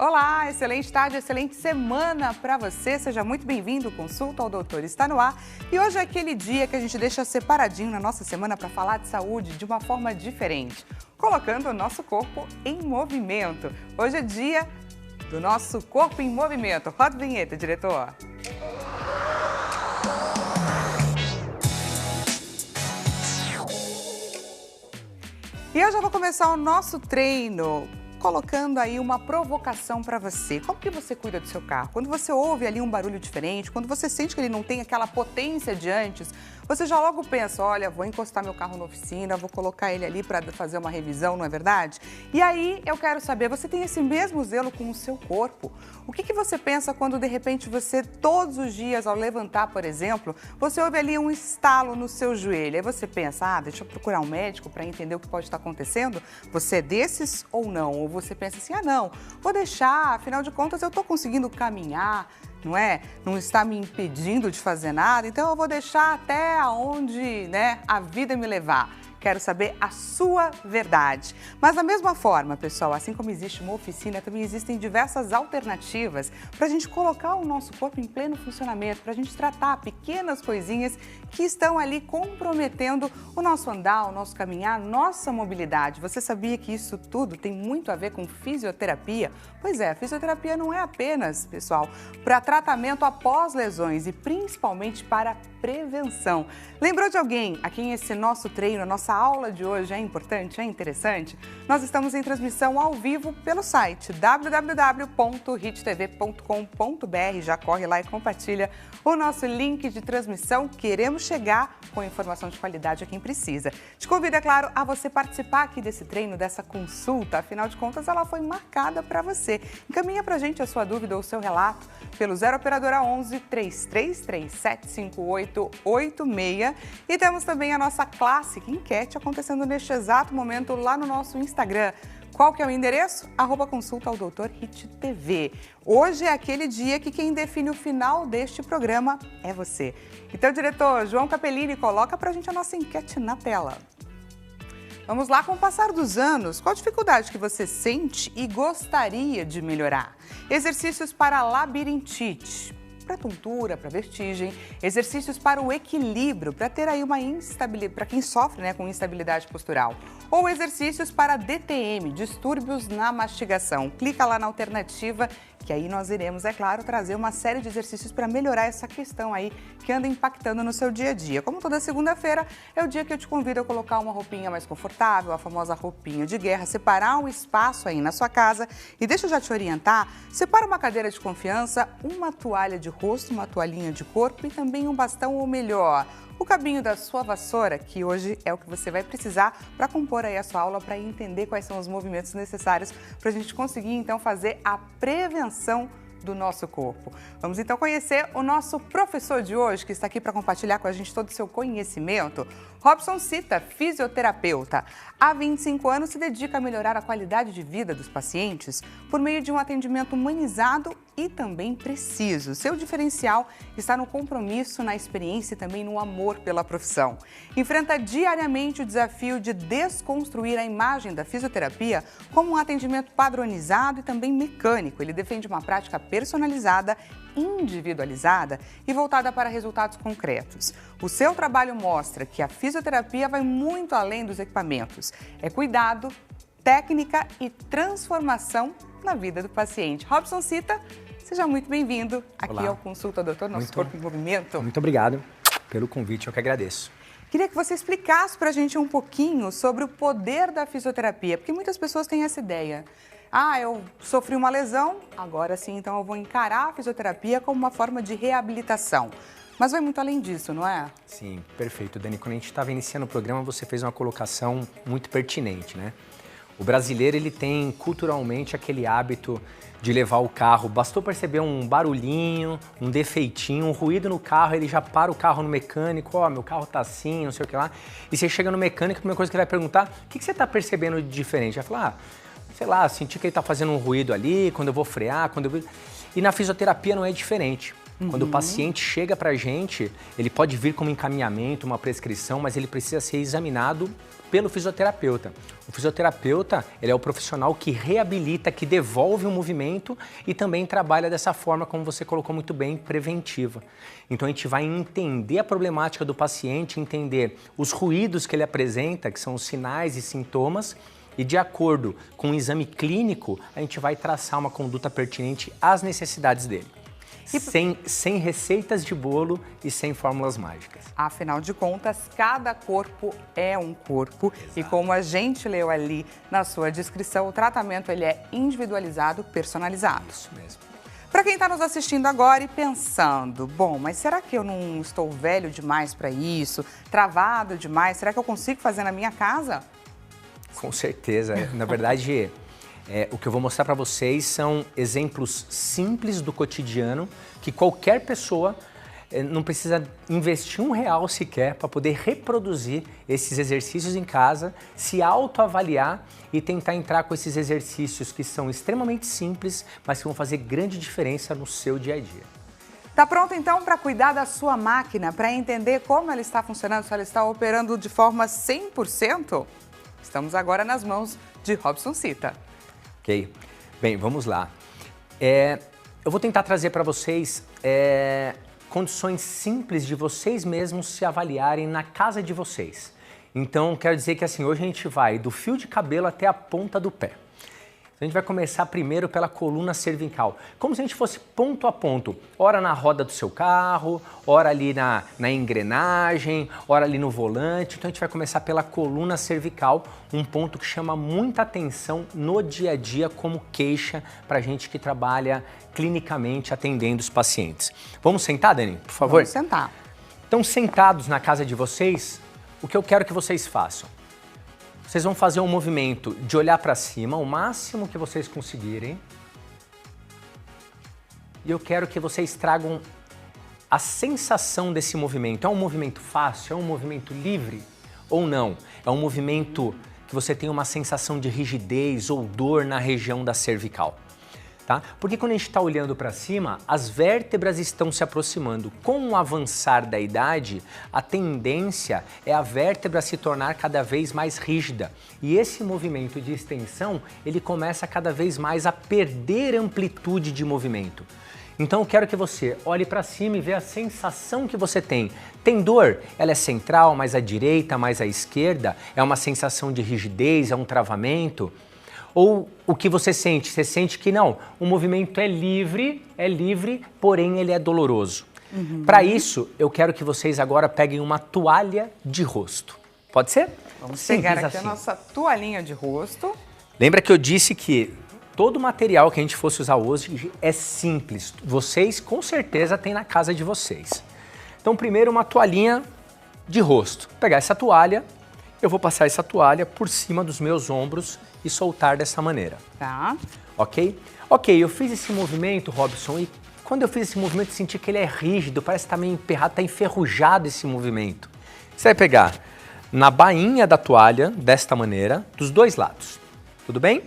Olá, excelente tarde, excelente semana para você. Seja muito bem-vindo. O Consulta ao Doutor está no ar. E hoje é aquele dia que a gente deixa separadinho na nossa semana para falar de saúde de uma forma diferente, colocando o nosso corpo em movimento. Hoje é dia do nosso corpo em movimento. Roda a vinheta, diretor. E eu já vou começar o nosso treino colocando aí uma provocação para você. Como que você cuida do seu carro? Quando você ouve ali um barulho diferente, quando você sente que ele não tem aquela potência de antes, você já logo pensa, olha, vou encostar meu carro na oficina, vou colocar ele ali para fazer uma revisão, não é verdade? E aí eu quero saber, você tem esse mesmo zelo com o seu corpo? O que você pensa quando de repente você, todos os dias, ao levantar, por exemplo, você ouve ali um estalo no seu joelho? Aí você pensa, deixa eu procurar um médico para entender o que pode estar acontecendo? Você é desses ou não? Ou você pensa assim, não, vou deixar, afinal de contas eu estou conseguindo caminhar, não é? Não está me impedindo de fazer nada, então eu vou deixar até onde, a vida me levar. Quero saber a sua verdade. Mas da mesma forma, pessoal, assim como existe uma oficina, também existem diversas alternativas para a gente colocar o nosso corpo em pleno funcionamento, para a gente tratar pequenas coisinhas que estão ali comprometendo o nosso andar, o nosso caminhar, nossa mobilidade. Você sabia que isso tudo tem muito a ver com fisioterapia? Pois é, a fisioterapia não é apenas, pessoal, para tratamento após lesões e principalmente para prevenção. Lembrou de alguém a quem esse nosso treino, a nossa aula de hoje é importante, é interessante? Nós estamos em transmissão ao vivo pelo site www.hittv.com.br. Já corre lá e compartilha o nosso link de transmissão. Queremos chegar com informação de qualidade a quem precisa. Te convido, é claro, a você participar aqui desse treino, dessa consulta. Afinal de contas, ela foi marcada para você. Encaminha para a gente a sua dúvida ou o seu relato pelo 0 operadora 11 3337 5886. E temos também a nossa clássica enquete acontecendo neste exato momento lá no nosso Instagram. Qual que é o endereço? @consulta ao Doutor HITTV. Hoje é aquele dia que quem define o final deste programa é você. Então, diretor João Capellini, coloca pra gente a nossa enquete na tela. Vamos lá, com o passar dos anos, qual dificuldade que você sente e gostaria de melhorar? Exercícios para labirintite, para tontura, para vertigem, exercícios para o equilíbrio, para ter aí uma instabilidade, para quem sofre com instabilidade postural, ou exercícios para DTM, distúrbios na mastigação. Clica lá na alternativa, que aí nós iremos, é claro, trazer uma série de exercícios para melhorar essa questão aí que anda impactando no seu dia a dia. Como toda segunda-feira, é o dia que eu te convido a colocar uma roupinha mais confortável, a famosa roupinha de guerra, separar um espaço aí na sua casa e deixa eu já te orientar, separa uma cadeira de confiança, uma toalha de rosto, uma toalhinha de corpo e também um bastão, ou melhor, o cabinho da sua vassoura, que hoje é o que você vai precisar para compor aí a sua aula, para entender quais são os movimentos necessários para a gente conseguir, então, fazer a prevenção do nosso corpo. Vamos então conhecer o nosso professor de hoje, que está aqui para compartilhar com a gente todo o seu conhecimento. Robson Cita, fisioterapeuta. Há 25 anos se dedica a melhorar a qualidade de vida dos pacientes por meio de um atendimento humanizado e também preciso. Seu diferencial está no compromisso, na experiência e também no amor pela profissão. Enfrenta diariamente o desafio de desconstruir a imagem da fisioterapia como um atendimento padronizado e também mecânico. Ele defende uma prática personalizada, individualizada e voltada para resultados concretos. O seu trabalho mostra que a fisioterapia vai muito além dos equipamentos. É cuidado, técnica e transformação na vida do paciente. Robson Cita, seja muito bem-vindo aqui ao Consulta Doutor, nosso corpo em movimento. Muito obrigado pelo convite, eu que agradeço. Queria que você explicasse para a gente um pouquinho sobre o poder da fisioterapia, porque muitas pessoas têm essa ideia. Eu sofri uma lesão, agora sim, então eu vou encarar a fisioterapia como uma forma de reabilitação. Mas vai muito além disso, não é? Sim, perfeito, Dani. Quando a gente estava iniciando o programa, você fez uma colocação muito pertinente, né? O brasileiro, ele tem culturalmente aquele hábito de levar o carro. Bastou perceber um barulhinho, um defeitinho, um ruído no carro, ele já para o carro no mecânico, meu carro tá assim, não sei o que lá. E você chega no mecânico, a primeira coisa que ele vai perguntar, o que você tá percebendo de diferente? Vai falar, sei lá, senti que ele tá fazendo um ruído ali, quando eu vou frear, E na fisioterapia não é diferente. Quando o paciente chega pra gente, ele pode vir como encaminhamento, uma prescrição, mas ele precisa ser examinado pelo fisioterapeuta. O fisioterapeuta, ele é o profissional que reabilita, que devolve o movimento e também trabalha dessa forma, como você colocou muito bem, preventiva. Então a gente vai entender a problemática do paciente, entender os ruídos que ele apresenta, que são os sinais e sintomas, e de acordo com o exame clínico, a gente vai traçar uma conduta pertinente às necessidades dele. Sem receitas de bolo e sem fórmulas mágicas. Afinal de contas, cada corpo é um corpo. Exato. E como a gente leu ali na sua descrição, o tratamento ele é individualizado, personalizado. Isso mesmo. Para quem está nos assistindo agora e pensando, bom, mas será que eu não estou velho demais para isso? Travado demais? Será que eu consigo fazer na minha casa? Com certeza. Na verdade, o que eu vou mostrar para vocês são exemplos simples do cotidiano que qualquer pessoa não precisa investir R$1 sequer para poder reproduzir esses exercícios em casa, se autoavaliar e tentar entrar com esses exercícios que são extremamente simples, mas que vão fazer grande diferença no seu dia a dia. Tá pronto então para cuidar da sua máquina, para entender como ela está funcionando, se ela está operando de forma 100%? Estamos agora nas mãos de Robson Cita. Ok. Bem, vamos lá. Eu vou tentar trazer para vocês condições simples de vocês mesmos se avaliarem na casa de vocês. Então, quero dizer que assim, hoje a gente vai do fio de cabelo até a ponta do pé. A gente vai começar primeiro pela coluna cervical, como se a gente fosse ponto a ponto, ora na roda do seu carro, ora ali na engrenagem, ora ali no volante. Então a gente vai começar pela coluna cervical, um ponto que chama muita atenção no dia a dia como queixa para gente que trabalha clinicamente atendendo os pacientes. Vamos sentar, Dani, por favor? Vamos sentar. Então, sentados na casa de vocês, o que eu quero que vocês façam? Vocês vão fazer um movimento de olhar para cima, o máximo que vocês conseguirem. E eu quero que vocês tragam a sensação desse movimento. É um movimento fácil? É um movimento livre? Ou não? É um movimento que você tem uma sensação de rigidez ou dor na região da cervical. Tá? Porque quando a gente está olhando para cima, as vértebras estão se aproximando. Com o avançar da idade, a tendência é a vértebra se tornar cada vez mais rígida. E esse movimento de extensão, ele começa cada vez mais a perder amplitude de movimento. Então eu quero que você olhe para cima e veja a sensação que você tem. Tem dor? Ela é central, mais à direita, mais à esquerda? É uma sensação de rigidez, é um travamento? Ou o que você sente? Você sente que não, o movimento é livre, porém ele é doloroso. Para isso, eu quero que vocês agora peguem uma toalha de rosto. Pode ser? Vamos pegar aqui a nossa toalhinha de rosto. Lembra que eu disse que todo o material que a gente fosse usar hoje é simples. Vocês com certeza têm na casa de vocês. Então primeiro uma toalhinha de rosto. Vou pegar essa toalha, eu vou passar essa toalha por cima dos meus ombros e soltar dessa maneira. Tá. Ok? Ok, eu fiz esse movimento, Robson, e quando eu fiz esse movimento eu senti que ele é rígido, parece que tá meio emperrado, tá enferrujado esse movimento. Você vai pegar na bainha da toalha, desta maneira, dos dois lados. Tudo bem?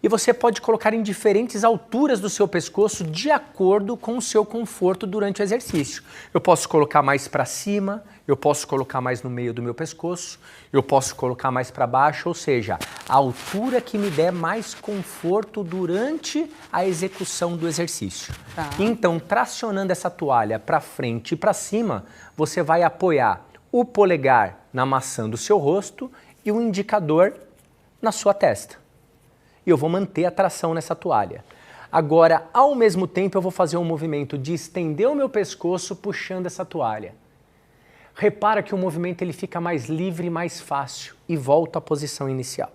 E você pode colocar em diferentes alturas do seu pescoço de acordo com o seu conforto durante o exercício. Eu posso colocar mais para cima, eu posso colocar mais no meio do meu pescoço, eu posso colocar mais para baixo, ou seja, a altura que me der mais conforto durante a execução do exercício. Tá. Então, tracionando essa toalha para frente e para cima, você vai apoiar o polegar na maçã do seu rosto e o indicador na sua testa. E eu vou manter a tração nessa toalha. Agora, ao mesmo tempo, eu vou fazer um movimento de estender o meu pescoço puxando essa toalha. Repara que o movimento ele fica mais livre e mais fácil e volto à posição inicial.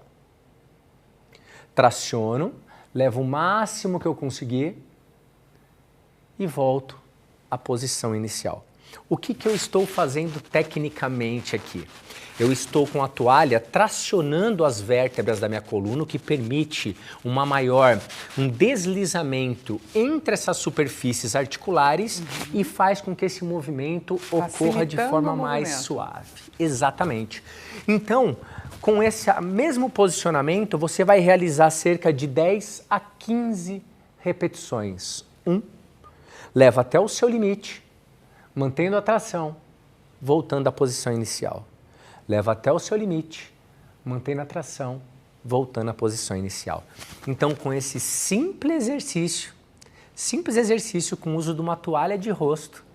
Traciono, levo o máximo que eu conseguir e volto à posição inicial. O que eu estou fazendo tecnicamente aqui? Eu estou com a toalha tracionando as vértebras da minha coluna, o que permite um deslizamento entre essas superfícies articulares e faz com que esse movimento ocorra de forma mais suave. Exatamente. Então, com esse mesmo posicionamento, você vai realizar cerca de 10 a 15 repetições. Leva até o seu limite, mantendo a tração, voltando à posição inicial. leva até o seu limite, mantendo a tração, voltando à posição inicial. Então, com esse simples exercício com o uso de uma toalha de rosto,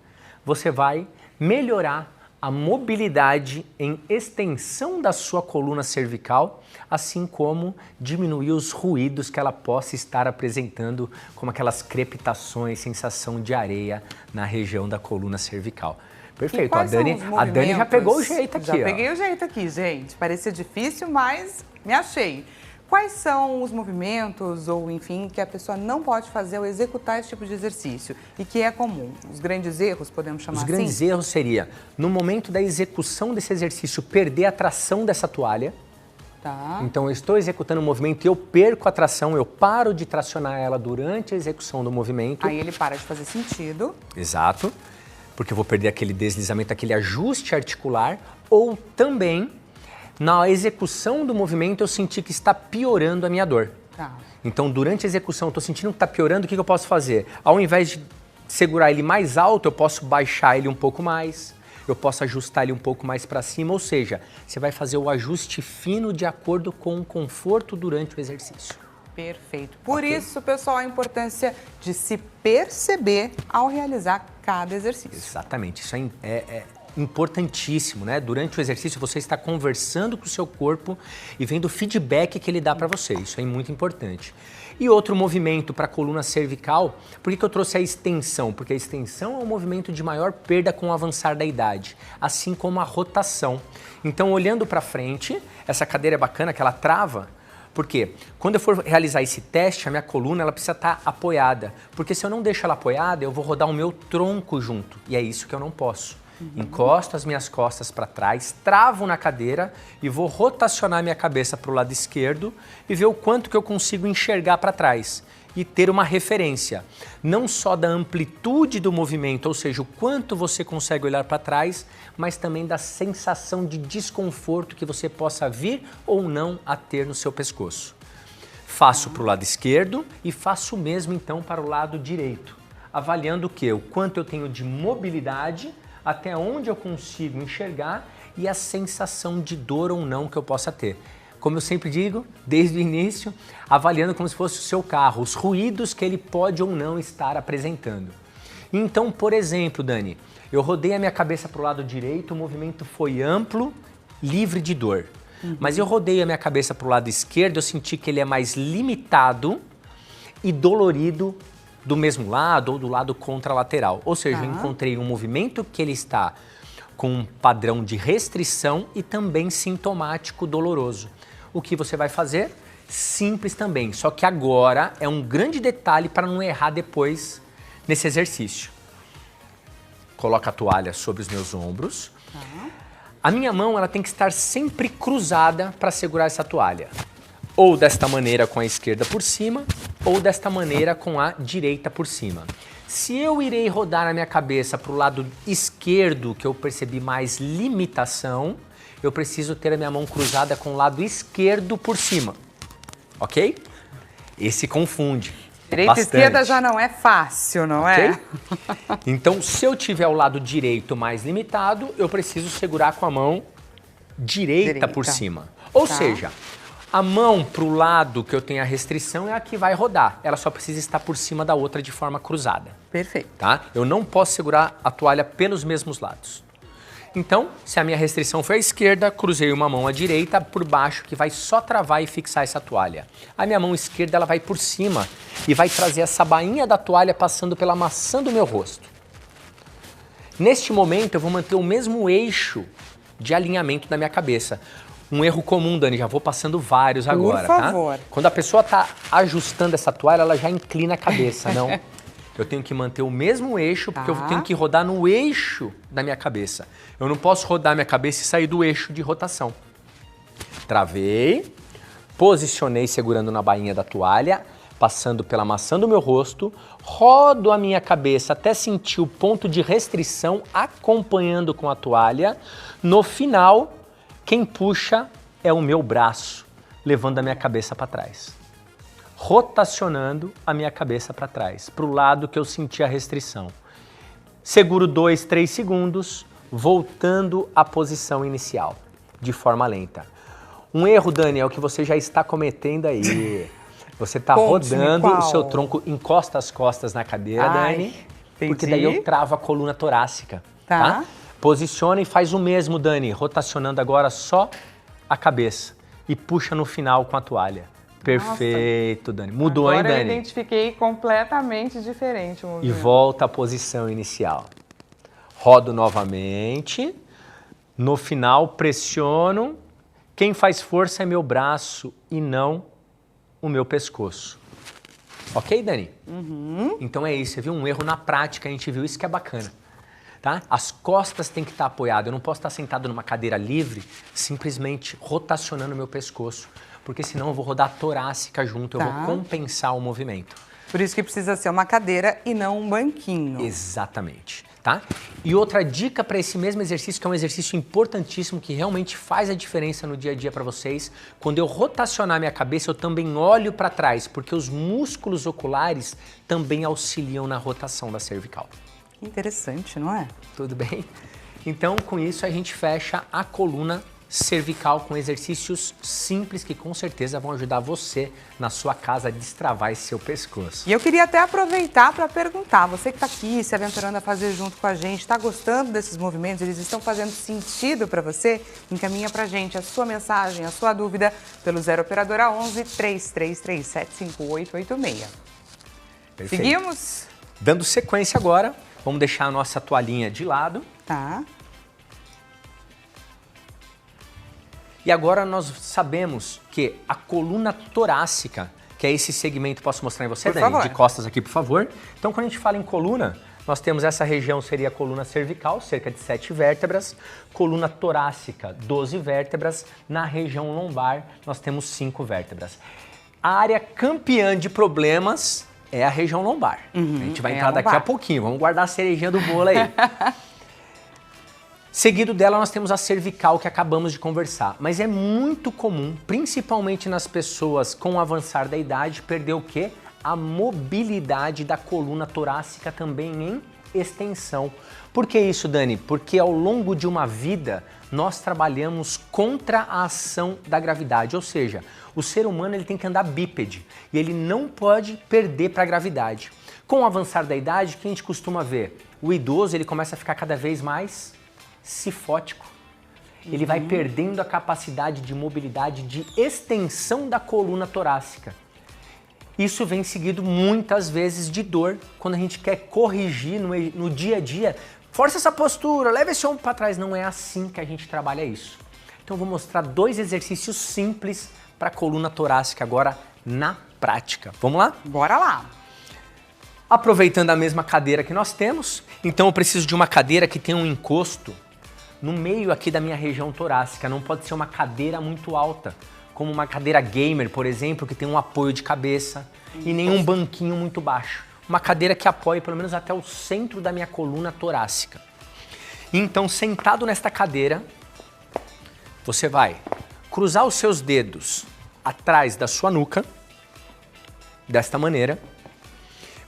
você vai melhorar a mobilidade em extensão da sua coluna cervical, assim como diminuir os ruídos que ela possa estar apresentando, como aquelas crepitações, sensação de areia na região da coluna cervical. Perfeito, a Dani já pegou o jeito aqui. Já peguei o jeito aqui, gente. Parecia difícil, mas me achei. Quais são os movimentos ou, enfim, que a pessoa não pode fazer ao executar esse tipo de exercício e que é comum? Os grandes erros, podemos chamar assim? Os grandes erros seria, no momento da execução desse exercício, perder a tração dessa toalha. Tá. Então, eu estou executando o movimento e eu perco a tração, eu paro de tracionar ela durante a execução do movimento. Aí ele para de fazer sentido. Exato, porque eu vou perder aquele deslizamento, aquele ajuste articular, ou também na execução do movimento eu senti que está piorando a minha dor. Tá. Então, durante a execução, eu estou sentindo que está piorando, o que eu posso fazer? Ao invés de segurar ele mais alto, eu posso baixar ele um pouco mais, eu posso ajustar ele um pouco mais para cima, ou seja, você vai fazer o ajuste fino de acordo com o conforto durante o exercício. Perfeito. Por isso, pessoal, a importância de se perceber ao realizar cada exercício. Exatamente, isso é importantíssimo, né? Durante o exercício você está conversando com o seu corpo e vendo o feedback que ele dá para você, isso é muito importante. E outro movimento para a coluna cervical, por que eu trouxe a extensão? Porque a extensão é um movimento de maior perda com o avançar da idade, assim como a rotação. Então, olhando para frente, essa cadeira é bacana que ela trava, porque quando eu for realizar esse teste, a minha coluna ela precisa estar apoiada, porque se eu não deixo ela apoiada, eu vou rodar o meu tronco junto, e é isso que eu não posso. Encosto as minhas costas para trás, travo na cadeira e vou rotacionar minha cabeça para o lado esquerdo e ver o quanto que eu consigo enxergar para trás e ter uma referência, não só da amplitude do movimento, ou seja, o quanto você consegue olhar para trás, mas também da sensação de desconforto que você possa vir ou não a ter no seu pescoço. Faço para o lado esquerdo e faço o mesmo então para o lado direito, avaliando o quê? O quanto eu tenho de mobilidade, até onde eu consigo enxergar e a sensação de dor ou não que eu possa ter. Como eu sempre digo, desde o início, avaliando como se fosse o seu carro, os ruídos que ele pode ou não estar apresentando. Então, por exemplo, Dani, eu rodei a minha cabeça para o lado direito, o movimento foi amplo, livre de dor. Mas eu rodei a minha cabeça para o lado esquerdo, eu senti que ele é mais limitado e dolorido do mesmo lado ou do lado contralateral. Ou seja, eu encontrei um movimento que ele está com um padrão de restrição e também sintomático doloroso. O que você vai fazer? Simples também, só que agora é um grande detalhe para não errar depois nesse exercício. Coloco a toalha sobre os meus ombros. A minha mão ela tem que estar sempre cruzada para segurar essa toalha. Ou desta maneira com a esquerda por cima, ou desta maneira com a direita por cima. Se eu irei rodar a minha cabeça para o lado esquerdo, que eu percebi mais limitação, eu preciso ter a minha mão cruzada com o lado esquerdo por cima. Ok? Esse confunde. Direita e esquerda já não é fácil, não é? Então, se eu tiver o lado direito mais limitado, eu preciso segurar com a mão direita por cima. Ou seja, a mão para o lado que eu tenho a restrição é a que vai rodar. Ela só precisa estar por cima da outra de forma cruzada. Perfeito. Tá? Eu não posso segurar a toalha pelos mesmos lados. Então, se a minha restrição foi à esquerda, cruzei uma mão à direita por baixo que vai só travar e fixar essa toalha. A minha mão esquerda ela vai por cima e vai trazer essa bainha da toalha passando pela maçã do meu rosto. Neste momento, eu vou manter o mesmo eixo de alinhamento da minha cabeça. Um erro comum, Dani, já vou passando vários agora, por favor. Tá? Quando a pessoa está ajustando essa toalha, ela já inclina a cabeça, não? Eu tenho que manter o mesmo eixo, porque eu tenho que rodar no eixo da minha cabeça. Eu não posso rodar minha cabeça e sair do eixo de rotação. Travei, posicionei segurando na bainha da toalha, passando pela maçã do meu rosto, rodo a minha cabeça até sentir o ponto de restrição, acompanhando com a toalha. No final, quem puxa é o meu braço, levando a minha cabeça para trás. Rotacionando a minha cabeça para trás, para o lado que eu senti a restrição. Seguro 2, 3 segundos, voltando à posição inicial. de forma lenta. Um erro, Dani, é o que você já está cometendo aí. Você está rodando o seu tronco, encosta as costas na cadeira, Dani, porque daí eu travo a coluna torácica, tá? Posiciona e faz o mesmo, Dani, rotacionando agora só a cabeça e puxa no final com a toalha. Perfeito, Dani. Mudou, hein, Dani? Agora eu identifiquei completamente diferente o movimento. E volta à posição inicial. Rodo novamente. No final, pressiono. Quem faz força é meu braço e não o meu pescoço. Ok, Dani? Então é isso, você viu um erro na prática, a gente viu isso que é bacana. Tá? As costas têm que estar apoiadas, eu não posso estar sentado numa cadeira livre, simplesmente rotacionando meu pescoço, porque senão eu vou rodar a torácica junto, eu vou compensar o movimento. Por isso que precisa ser uma cadeira e não um banquinho. Exatamente, tá? E outra dica para esse mesmo exercício, que é um exercício importantíssimo, que realmente faz a diferença no dia a dia para vocês, quando eu rotacionar minha cabeça, eu também olho para trás, porque os músculos oculares também auxiliam na rotação da cervical. Interessante, não é? Tudo bem? Então, com isso, a gente fecha a coluna cervical com exercícios simples que com certeza vão ajudar você na sua casa a destravar esse seu pescoço. E eu queria até aproveitar para perguntar, você que está aqui se aventurando a fazer junto com a gente, está gostando desses movimentos, eles estão fazendo sentido para você? Encaminha para a gente a sua mensagem, a sua dúvida pelo 0 Operadora 11 3337 5886. Perfeito. Seguimos? Dando sequência agora, vamos deixar a nossa toalhinha de lado. Tá. E agora nós sabemos que a coluna torácica, que é esse segmento, posso mostrar em você, Dani? Por favor. De costas aqui, por favor. Então, quando a gente fala em coluna, nós temos essa região, seria a coluna cervical, cerca de 7 vértebras, coluna torácica, 12 vértebras, na região lombar nós temos 5 vértebras. A área campeã de problemas é a região lombar. A gente vai entrar daqui a pouquinho, vamos guardar a cerejinha do bolo aí. Seguido dela, nós temos a cervical, que acabamos de conversar. Mas é muito comum, principalmente nas pessoas com o avançar da idade, perder o quê? A mobilidade da coluna torácica também em extensão. Por que isso, Dani? Porque ao longo de uma vida, nós trabalhamos contra a ação da gravidade. Ou seja, o ser humano ele tem que andar bípede e ele não pode perder para a gravidade. Com o avançar da idade, o que a gente costuma ver? O idoso ele começa a ficar cada vez mais cifótico. Ele vai perdendo a capacidade de mobilidade, de extensão da coluna torácica. Isso vem seguido muitas vezes de dor, quando a gente quer corrigir no dia a dia. Força essa postura, leva esse ombro para trás. Não é assim que a gente trabalha isso. Então eu vou mostrar 2 exercícios simples para a coluna torácica agora na prática. Vamos lá? Bora lá! Aproveitando a mesma cadeira que nós temos, então eu preciso de uma cadeira que tenha um encosto no meio aqui da minha região torácica. Não pode ser uma cadeira muito alta, como uma cadeira gamer, por exemplo, que tem um apoio de cabeça, e nenhum banquinho muito baixo. Uma cadeira que apoie pelo menos até o centro da minha coluna torácica. Então, sentado nesta cadeira, você vai cruzar os seus dedos atrás da sua nuca, desta maneira.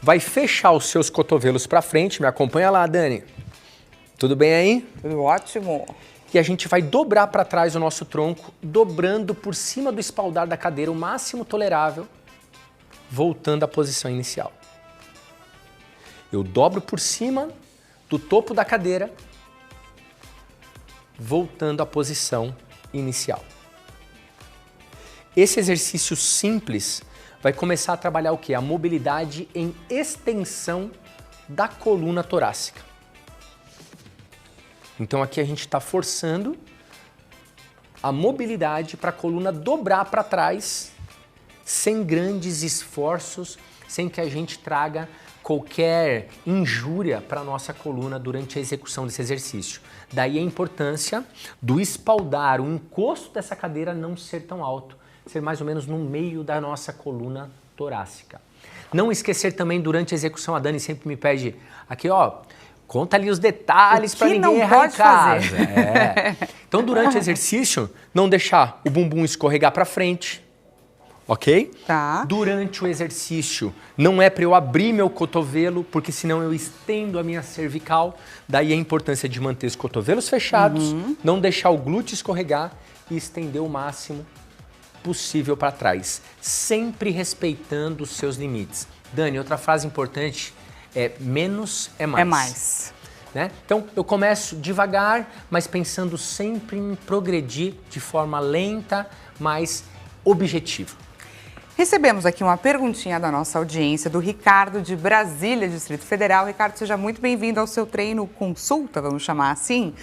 Vai fechar os seus cotovelos para frente. Me acompanha lá, Dani. Tudo bem aí? Tudo ótimo. E a gente vai dobrar para trás o nosso tronco, dobrando por cima do espaldar da cadeira o máximo tolerável, voltando à posição inicial. Eu dobro por cima do topo da cadeira, voltando à posição inicial. Esse exercício simples vai começar a trabalhar o quê? A mobilidade em extensão da coluna torácica. Então aqui a gente está forçando a mobilidade para a coluna dobrar para trás, sem grandes esforços, sem que a gente traga qualquer injúria para a nossa coluna durante a execução desse exercício. Daí a importância do espaldar, o encosto dessa cadeira não ser tão alto, ser mais ou menos no meio da nossa coluna torácica. Não esquecer também durante a execução, a Dani sempre me pede aqui, ó, conta ali os detalhes para ninguém errar em casa. Então, durante o exercício, não deixar o bumbum escorregar para frente, ok? Tá. Durante o exercício, não é para eu abrir meu cotovelo, porque senão eu estendo a minha cervical. Daí a importância de manter os cotovelos fechados, não deixar o glúteo escorregar e estender o máximo possível para trás, sempre respeitando os seus limites. Dani, outra frase importante é menos é mais. É mais. Né? Então, eu começo devagar, mas pensando sempre em progredir de forma lenta, mas objetiva. Recebemos aqui uma perguntinha da nossa audiência, do Ricardo de Brasília, Distrito Federal. Ricardo, seja muito bem-vindo ao seu treino consulta, vamos chamar assim.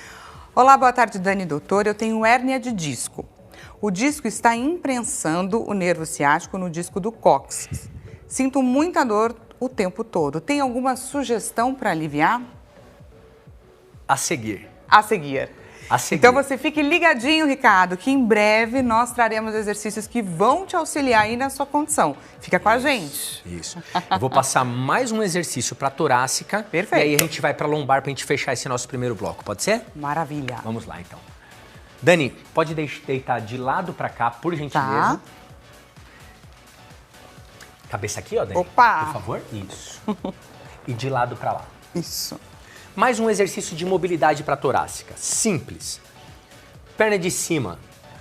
Olá, boa tarde, Dani e doutor. Eu tenho hérnia de disco. O disco está imprensando o nervo ciático no disco do cóccix. Sinto muita dor o tempo todo. Tem alguma sugestão para aliviar? A seguir. A seguir. A seguir. Então você fique ligadinho, Ricardo, que em breve nós traremos exercícios que vão te auxiliar aí na sua condição. Fica com a gente. Isso. Eu vou passar mais um exercício para torácica. Perfeito. E aí a gente vai para lombar para a gente fechar esse nosso primeiro bloco. Pode ser? Maravilha. Vamos lá, então. Dani, pode deitar de lado para cá, por gentileza. Tá. Cabeça aqui, ó, Dani. Opa! Por favor. Isso. E de lado para lá. Isso. Mais um exercício de mobilidade para torácica. Simples. Perna de cima.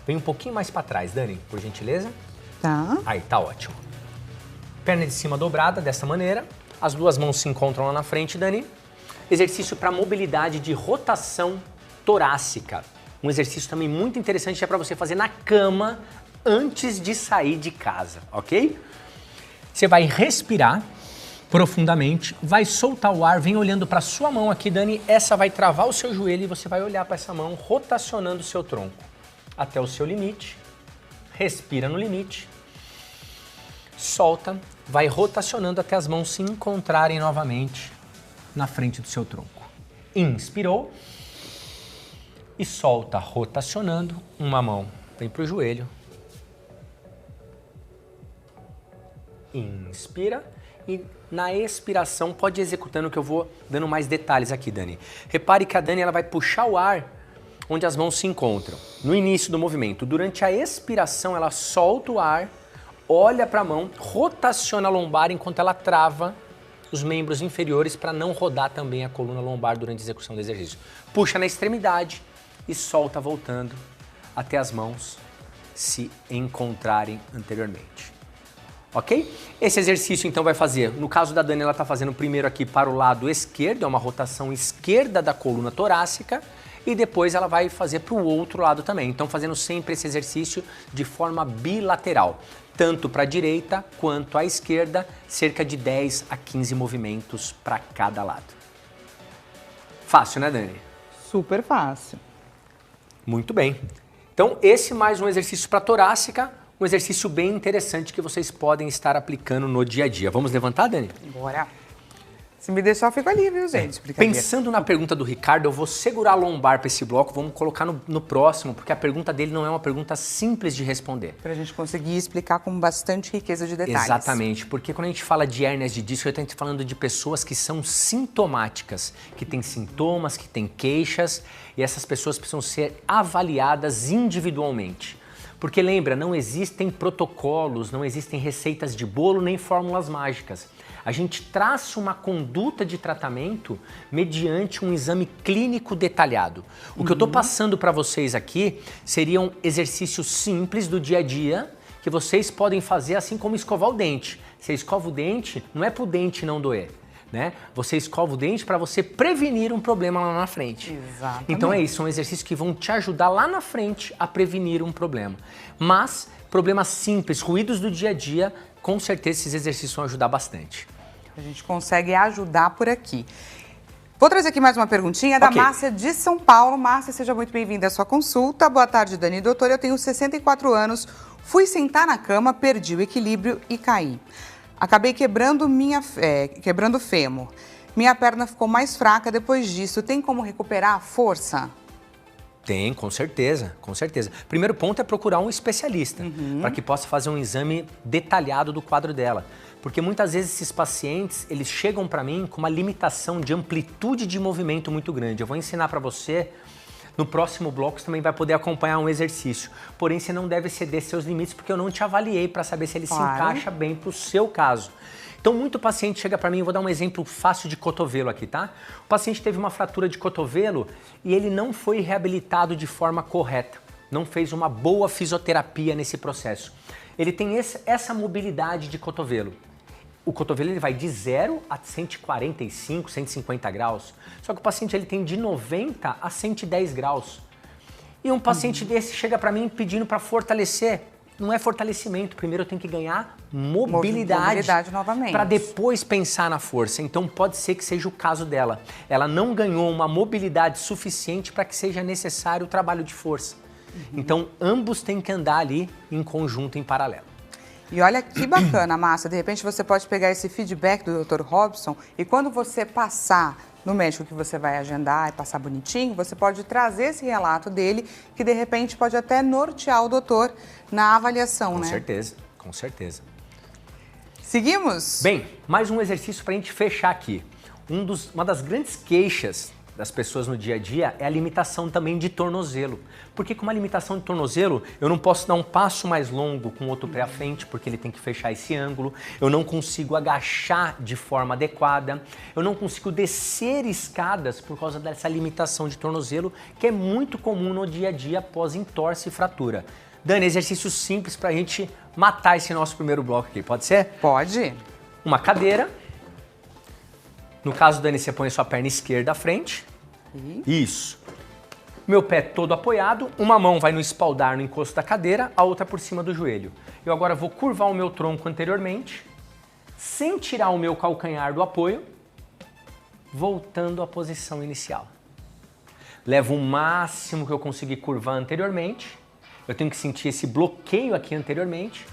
Vem um pouquinho mais para trás, Dani, por gentileza. Tá. Aí, tá ótimo. Perna de cima dobrada, dessa maneira. As duas mãos se encontram lá na frente, Dani. Exercício para mobilidade de rotação torácica. Um exercício também muito interessante é para você fazer na cama antes de sair de casa, ok? Você vai respirar profundamente, vai soltar o ar, vem olhando para sua mão aqui, Dani. Essa vai travar o seu joelho e você vai olhar para essa mão, rotacionando o seu tronco até o seu limite. Respira no limite. Solta, vai rotacionando até as mãos se encontrarem novamente na frente do seu tronco. Inspirou. E solta, rotacionando, uma mão vem para o joelho. Inspira e na expiração pode ir executando que eu vou dando mais detalhes aqui, Dani. Repare que a Dani ela vai puxar o ar onde as mãos se encontram, no início do movimento. Durante a expiração ela solta o ar, olha para a mão, rotaciona a lombar enquanto ela trava os membros inferiores para não rodar também a coluna lombar durante a execução do exercício. Puxa na extremidade e solta voltando até as mãos se encontrarem anteriormente. Ok? Esse exercício então vai fazer, no caso da Dani ela está fazendo primeiro aqui para o lado esquerdo, é uma rotação esquerda da coluna torácica e depois ela vai fazer para o outro lado também. Então fazendo sempre esse exercício de forma bilateral, tanto para a direita quanto à esquerda, cerca de 10 a 15 movimentos para cada lado. Fácil, né, Dani? Super fácil. Muito bem. Então, esse mais um exercício para torácica, um exercício bem interessante que vocês podem estar aplicando no dia a dia. Vamos levantar, Dani? Bora. Se me deixar, eu fico ali, viu, gente? Pensando na pergunta do Ricardo, eu vou segurar a lombar para esse bloco, vamos colocar no próximo, porque a pergunta dele não é uma pergunta simples de responder. Para a gente conseguir explicar com bastante riqueza de detalhes. Exatamente, porque quando a gente fala de hérnias de disco, eu estou falando de pessoas que são sintomáticas, que têm sintomas, que têm queixas, e essas pessoas precisam ser avaliadas individualmente. Porque lembra, não existem protocolos, não existem receitas de bolo nem fórmulas mágicas. A gente traça uma conduta de tratamento mediante um exame clínico detalhado. O que eu estou passando para vocês aqui seriam exercícios simples do dia a dia que vocês podem fazer assim como escovar o dente. Você escova o dente, não é para o dente não doer, né? Você escova o dente para você prevenir um problema lá na frente. Exatamente. Então é isso, são exercícios que vão te ajudar lá na frente a prevenir um problema. Mas problemas simples, ruídos do dia a dia, com certeza esses exercícios vão ajudar bastante. A gente consegue ajudar por aqui. Vou trazer aqui mais uma perguntinha da Márcia de São Paulo. Márcia, seja muito bem-vinda à sua consulta. Boa tarde, Dani. Doutor, eu tenho 64 anos, fui sentar na cama, perdi o equilíbrio e caí. Acabei quebrando o fêmur. Minha perna ficou mais fraca depois disso. Tem como recuperar a força? Tem, com certeza, com certeza. Primeiro ponto é procurar um especialista, para que possa fazer um exame detalhado do quadro dela. Porque muitas vezes esses pacientes, eles chegam para mim com uma limitação de amplitude de movimento muito grande. Eu vou ensinar para você, no próximo bloco você também vai poder acompanhar um exercício. Porém, você não deve ceder seus limites, porque eu não te avaliei para saber se ele se encaixa bem para o seu caso. Então, muito paciente chega para mim, eu vou dar um exemplo fácil de cotovelo aqui, tá? O paciente teve uma fratura de cotovelo e ele não foi reabilitado de forma correta. não fez uma boa fisioterapia nesse processo. Ele tem essa mobilidade de cotovelo. O cotovelo ele vai de 0 a 145, 150 graus, só que o paciente ele tem de 90 a 110 graus. E um paciente desse chega para mim pedindo para fortalecer. Não é fortalecimento, primeiro eu tenho que ganhar mobilidade novamente, para depois pensar na força. Então pode ser que seja o caso dela. Ela não ganhou uma mobilidade suficiente para que seja necessário o trabalho de força. Então ambos têm que andar ali em conjunto, em paralelo. E olha que bacana, Márcia, de repente você pode pegar esse feedback do Dr. Robson e quando você passar no médico que você vai agendar e passar bonitinho, você pode trazer esse relato dele, que de repente pode até nortear o doutor na avaliação, né? Com certeza, com certeza. Seguimos? Bem, mais um exercício para a gente fechar aqui. Uma das grandes queixas das pessoas no dia a dia é a limitação também de tornozelo. Porque com uma limitação de tornozelo, eu não posso dar um passo mais longo com o outro pé à frente, porque ele tem que fechar esse ângulo. Eu não consigo agachar de forma adequada. Eu não consigo descer escadas por causa dessa limitação de tornozelo, que é muito comum no dia a dia após entorse e fratura. Dani, exercício simples para a gente matar esse nosso primeiro bloco aqui, pode ser? Pode. Uma cadeira. No caso, Dani, você põe a sua perna esquerda à frente. Isso. Meu pé todo apoiado, uma mão vai no espaldar, no encosto da cadeira, a outra por cima do joelho. Eu agora vou curvar o meu tronco anteriormente, sem tirar o meu calcanhar do apoio, voltando à posição inicial. Levo o máximo que eu conseguir curvar anteriormente, eu tenho que sentir esse bloqueio aqui anteriormente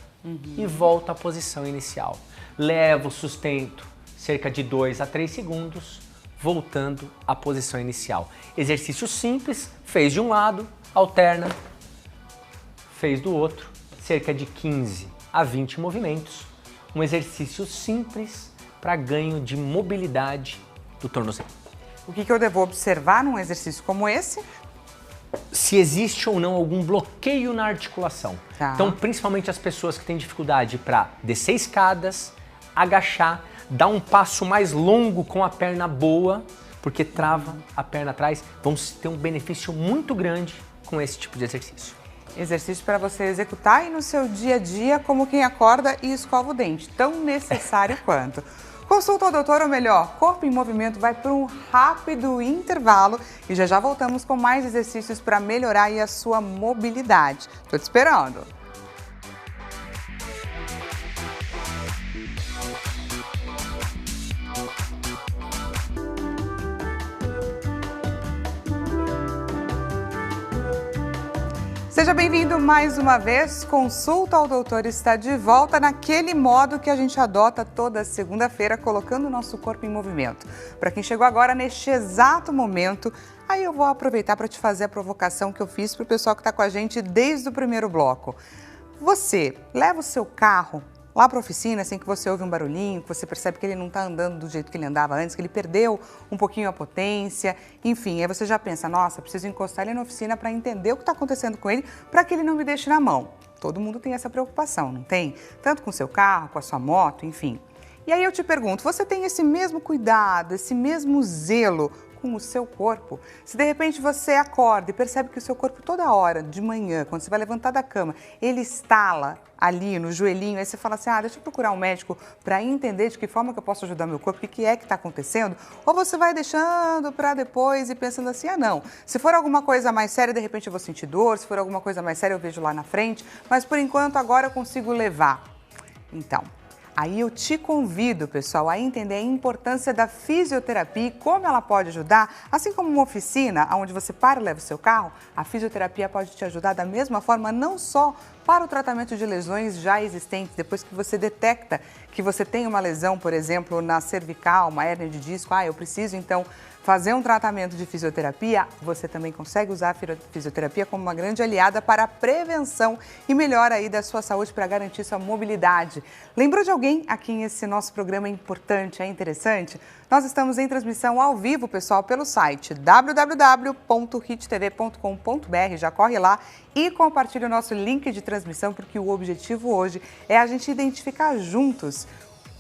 e volto à posição inicial. Levo, sustento cerca de 2 a 3 segundos, voltando à posição inicial. Exercício simples, fez de um lado, alterna, fez do outro, cerca de 15 a 20 movimentos. Um exercício simples para ganho de mobilidade do tornozelo. O que eu devo observar num exercício como esse? Se existe ou não algum bloqueio na articulação. Tá. Então, principalmente as pessoas que têm dificuldade para descer escadas, agachar, dar um passo mais longo com a perna boa, porque trava a perna atrás, vão ter um benefício muito grande com esse tipo de exercício. Exercício para você executar aí no seu dia a dia como quem acorda e escova o dente, tão necessário quanto. Consulta ao doutor, ou melhor, Corpo em Movimento vai para um rápido intervalo e já voltamos com mais exercícios para melhorar aí a sua mobilidade. Tô te esperando. Seja bem-vindo mais uma vez. Consulta ao doutor está de volta naquele modo que a gente adota toda segunda-feira, colocando o nosso corpo em movimento. Para quem chegou agora neste exato momento, aí eu vou aproveitar para te fazer a provocação que eu fiz para o pessoal que está com a gente desde o primeiro bloco. Você leva o seu carro lá para a oficina, assim que você ouve um barulhinho, que você percebe que ele não está andando do jeito que ele andava antes, que ele perdeu um pouquinho a potência, enfim, aí você já pensa, nossa, preciso encostar ele na oficina para entender o que está acontecendo com ele, para que ele não me deixe na mão. Todo mundo tem essa preocupação, não tem? Tanto com o seu carro, com a sua moto, enfim. E aí eu te pergunto, você tem esse mesmo cuidado, esse mesmo zelo com o seu corpo? Se de repente você acorda e percebe que o seu corpo toda hora, de manhã, quando você vai levantar da cama, ele estala ali no joelhinho, aí você fala assim, deixa eu procurar um médico para entender de que forma que eu posso ajudar meu corpo, o que é que está acontecendo, ou você vai deixando para depois e pensando assim, não, se for alguma coisa mais séria, de repente eu vou sentir dor, se for alguma coisa mais séria eu vejo lá na frente, mas por enquanto agora eu consigo levar. Então, aí eu te convido, pessoal, a entender a importância da fisioterapia e como ela pode ajudar. Assim como uma oficina onde você para e leva o seu carro, a fisioterapia pode te ajudar da mesma forma, não só para o tratamento de lesões já existentes, depois que você detecta que você tem uma lesão, por exemplo, na cervical, uma hérnia de disco, eu preciso então fazer um tratamento de fisioterapia, você também consegue usar a fisioterapia como uma grande aliada para a prevenção e melhora aí da sua saúde para garantir sua mobilidade. Lembrou de alguém a quem esse nosso programa é importante, é interessante? Nós estamos em transmissão ao vivo, pessoal, pelo site www.hittv.com.br. Já corre lá e compartilha o nosso link de transmissão, porque o objetivo hoje é a gente identificar juntos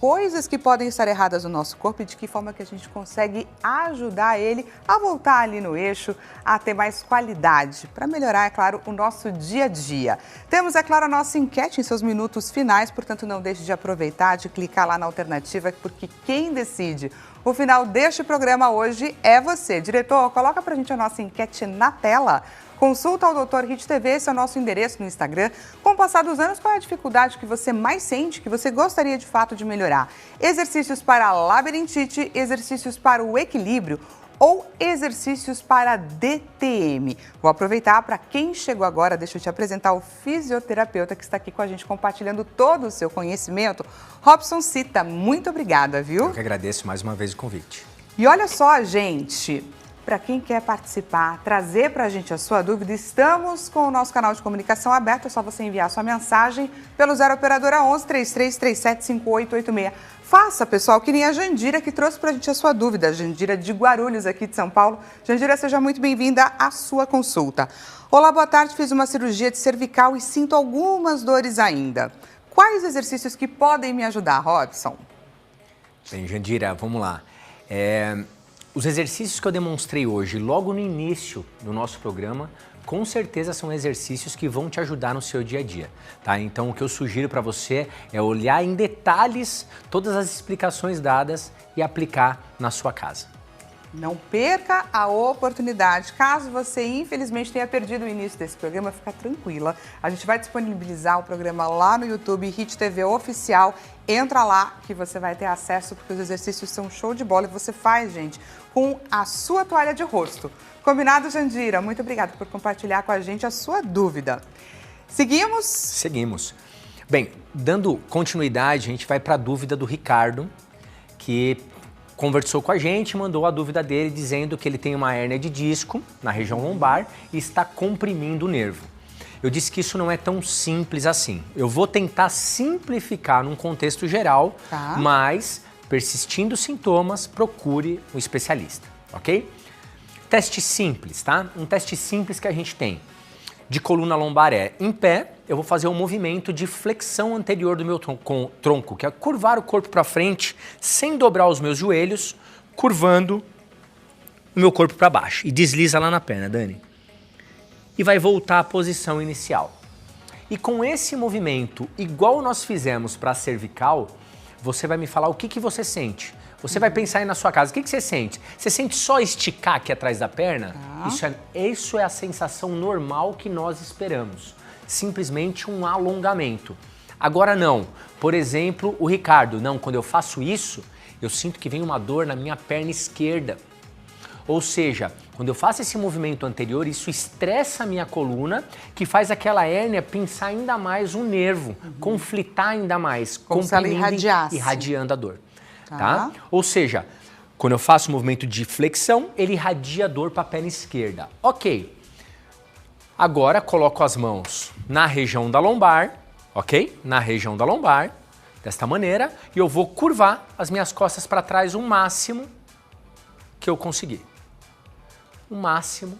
coisas que podem estar erradas no nosso corpo e de que forma que a gente consegue ajudar ele a voltar ali no eixo, a ter mais qualidade, para melhorar, é claro, o nosso dia a dia. Temos, é claro, a nossa enquete em seus minutos finais, portanto não deixe de aproveitar, de clicar lá na alternativa, porque quem decide o final deste programa hoje é você. Diretor, coloca pra gente a nossa enquete na tela. Consulta ao Dr. Hit TV, esse é o nosso endereço no Instagram. Com o passar dos anos, qual é a dificuldade que você mais sente, que você gostaria de fato de melhorar? Exercícios para labirintite, exercícios para o equilíbrio ou exercícios para DTM. Vou aproveitar para quem chegou agora, deixa eu te apresentar o fisioterapeuta que está aqui com a gente compartilhando todo o seu conhecimento. Robson Cita, muito obrigada, viu? Eu que agradeço mais uma vez o convite. E olha só, gente, para quem quer participar, trazer para a gente a sua dúvida, estamos com o nosso canal de comunicação aberto, é só você enviar sua mensagem pelo 0 Operadora 11 3337 5886. Faça, pessoal, que nem a Jandira que trouxe para a gente a sua dúvida. A Jandira de Guarulhos, aqui de São Paulo. Jandira, seja muito bem-vinda à sua consulta. Olá, boa tarde. Fiz uma cirurgia de cervical e sinto algumas dores ainda. Quais exercícios que podem me ajudar, Robson? Bem, Jandira, vamos lá. Os exercícios que eu demonstrei hoje, logo no início do nosso programa, com certeza são exercícios que vão te ajudar no seu dia a dia, tá? Então, o que eu sugiro para você é olhar em detalhes todas as explicações dadas e aplicar na sua casa. Não perca a oportunidade. Caso você, infelizmente, tenha perdido o início desse programa, fica tranquila. A gente vai disponibilizar o programa lá no YouTube, Hit TV Oficial. Entra lá que você vai ter acesso, porque os exercícios são show de bola e você faz, gente, com a sua toalha de rosto. Combinado, Jandira? Muito obrigada por compartilhar com a gente a sua dúvida. Seguimos? Seguimos. Bem, dando continuidade, a gente vai para a dúvida do Ricardo, que conversou com a gente, mandou a dúvida dele dizendo que ele tem uma hérnia de disco na região lombar e está comprimindo o nervo. Eu disse que isso não é tão simples assim. Eu vou tentar simplificar num contexto geral, mas persistindo os sintomas, procure um especialista, ok? Teste simples, tá? Um teste simples que a gente tem de coluna lombar é, em pé, eu vou fazer um movimento de flexão anterior do meu tronco, que é curvar o corpo para frente, sem dobrar os meus joelhos, curvando o meu corpo para baixo. E desliza lá na perna, Dani. E vai voltar à posição inicial. E com esse movimento, igual nós fizemos para a cervical, você vai me falar o que você sente. Você vai pensar aí na sua casa, o que você sente? Você sente só esticar aqui atrás da perna? Isso é a sensação normal que nós esperamos. Simplesmente um alongamento. Agora não. Por exemplo, o Ricardo, não, quando eu faço isso, eu sinto que vem uma dor na minha perna esquerda. Ou seja, quando eu faço esse movimento anterior, isso estressa a minha coluna, que faz aquela hérnia pinçar ainda mais o nervo, conflitar ainda mais, como se ela irradiasse. Irradiando a dor. Tá? Ou seja, quando eu faço o movimento de flexão, ele irradia a dor para a perna esquerda. Ok. Agora coloco as mãos na região da lombar, ok? Na região da lombar, desta maneira, e eu vou curvar as minhas costas para trás o máximo que eu conseguir. O máximo